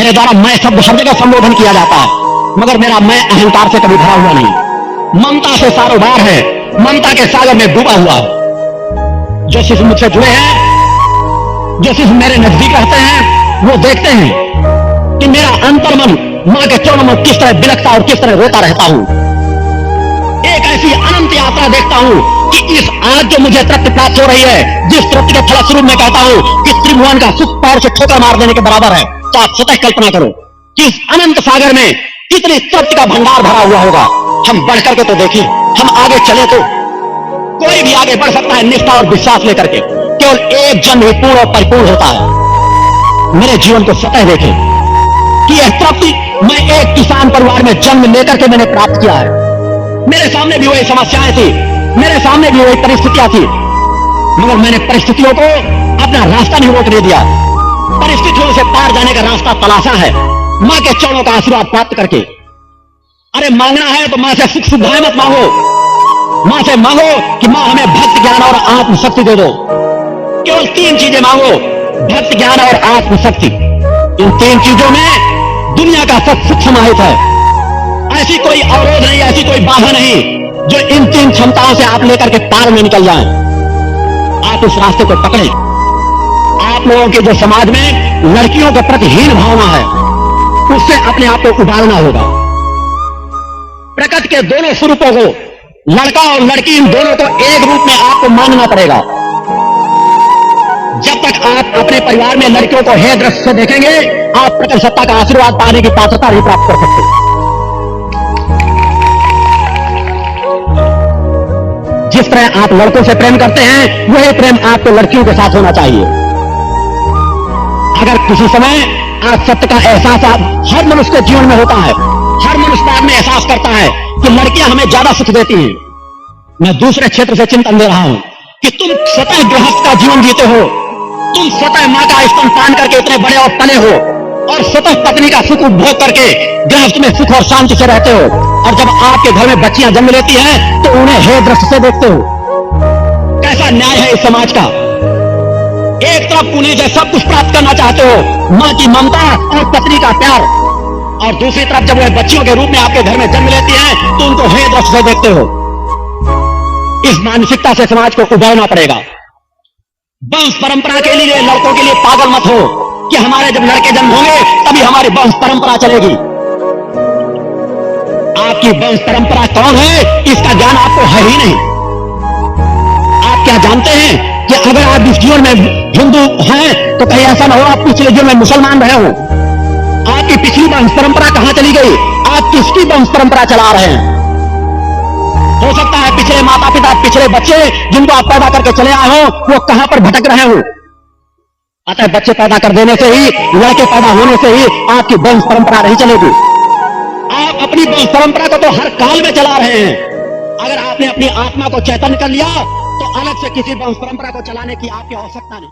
मेरे द्वारा मैं शब्द हर जगह संबोधन किया जाता है, मगर मेरा मैं अहंकार से कभी भरा हुआ नहीं। ममता से सारोबार है, ममता के सागर में डूबा हुआ है। जो शिष्य मुझसे जुड़े हैं, जो शिष्य मेरे नजदीक रहते हैं, वो देखते हैं कि मेरा अंतर्मन मां के चरणों में किस तरह बिलखता और किस तरह रोता रहता हूं। एक ऐसी अनंत यात्रा देखता हूं कि इस आज जो मुझे तृप्ति प्राप्त हो रही है, जिस तृप्ति के फलस्वरूप में कहता हूं कि त्रिभुवन का सुख पैर से ठोकर मार देने के बराबर है, तो आप स्वतः कल्पना करो कि इस अनंत सागर में कितनी तृप्ति का भंडार भरा हुआ होगा। हम बढ़ करके तो देखें, हम आगे चले तो कोई भी आगे बढ़ सकता है निष्ठा और विश्वास लेकर के। केवल एक जन्म ही पूर्ण और परिपूर्ण होता है। मेरे जीवन को स्वतः देखें कि यह तृप्ति मैं एक किसान परिवार में जन्म लेकर के मैंने प्राप्त किया है। मेरे सामने भी वही समस्याएं थी, मेरे सामने भी वही परिस्थितियां थी, मगर मैंने परिस्थितियों को अपना रास्ता नहीं रोकने दिया। परिस्थितियों से पार जाने का रास्ता तलाशा है, मां के चरणों का आशीर्वाद प्राप्त करके। अरे मांगना है तो मां से सुख सुविधाएं मत मांगो, मां से मांगो कि मां हमें भक्त ज्ञान और आत्मशक्ति दे दो। केवल 3 चीजें मांगो, भक्त ज्ञान और आत्मशक्ति। इन 3 चीजों में दुनिया का सब सुख समाहित है। ऐसी कोई अवरोध नहीं, ऐसी कोई बाधा नहीं जो इन 3 क्षमताओं से आप लेकर के पार में निकल जाएं। आप उस रास्ते को पकड़ें। आप लोगों के जो समाज में लड़कियों के प्रति हीन भावना है, उससे अपने आप को उबारना होगा। प्रकृति के दोनों स्वरूपों को, लड़का और लड़की, इन दोनों को एक रूप में आपको मानना पड़ेगा। जब तक आप अपने परिवार में लड़कियों को हे दृष्टि से देखेंगे, आप प्रकृति सत्ता का आशीर्वाद पाने की पात्रता नहीं प्राप्त कर सकते। जिस तरह आप लड़कों से प्रेम करते हैं, वही प्रेम आपको लड़कियों के साथ होना चाहिए। अगर किसी समय आप सत्य का एहसास हर मनुष्य के जीवन में होता है, हर मनुष्य बाद में एहसास करता है कि लड़कियां हमें ज्यादा सुख देती हैं। मैं दूसरे क्षेत्र से चिंतन दे रहा हूं कि तुम स्वतः गृहस्थ का जीवन जीते हो, तुम स्वतः मां का स्तनपान करके इतने बड़े और पले हो, और स्वतः पत्नी का सुख उपभोग करके गृहस्थ में सुख और शांति से रहते हो। और जब आपके घर में बच्चियां जन्म लेती हैं तो उन्हें हे दृष्टि से देखते हो। कैसा न्याय है इस समाज का। एक तरफ उन्हें जो सब कुछ प्राप्त करना चाहते हो, मां की ममता और पत्नी का प्यार, और दूसरी तरफ जब वे बच्चियों के रूप में आपके घर में जन्म लेती हैं तो उनको हे दृष्टि से देखते हो। इस मानसिकता से समाज को उभरना पड़ेगा। वंश परंपरा के लिए, लड़कों के लिए पागल मत हो कि हमारे जब लड़के जन्म होंगे तभी हमारी वंश परंपरा चलेगी। आपकी वंश परंपरा कौन है, इसका ज्ञान आपको है ही नहीं। आप क्या जानते हैं कि अगर आप इस जीवन में हिंदू हैं तो कहीं ऐसा ना हो आप पिछले जीवन में मुसलमान रहे हो। आपकी पिछली वंश परंपरा कहां चली गई, आप किसकी वंश परंपरा चला रहे हैं। हो सकता है पिछले माता पिता, पिछले बच्चे जिनको आप पैदा करके चले आए हो, वो कहां पर भटक रहे हो। अतः बच्चे पैदा कर देने से ही, लड़के पैदा होने से ही आपकी वंश परंपरा नहीं चलेगी। आप अपनी वंश परंपरा को तो हर काल में चला रहे हैं। अगर आपने अपनी आत्मा को चैतन्य कर लिया तो अलग से किसी वंश परंपरा को चलाने की आपकी आवश्यकता नहीं।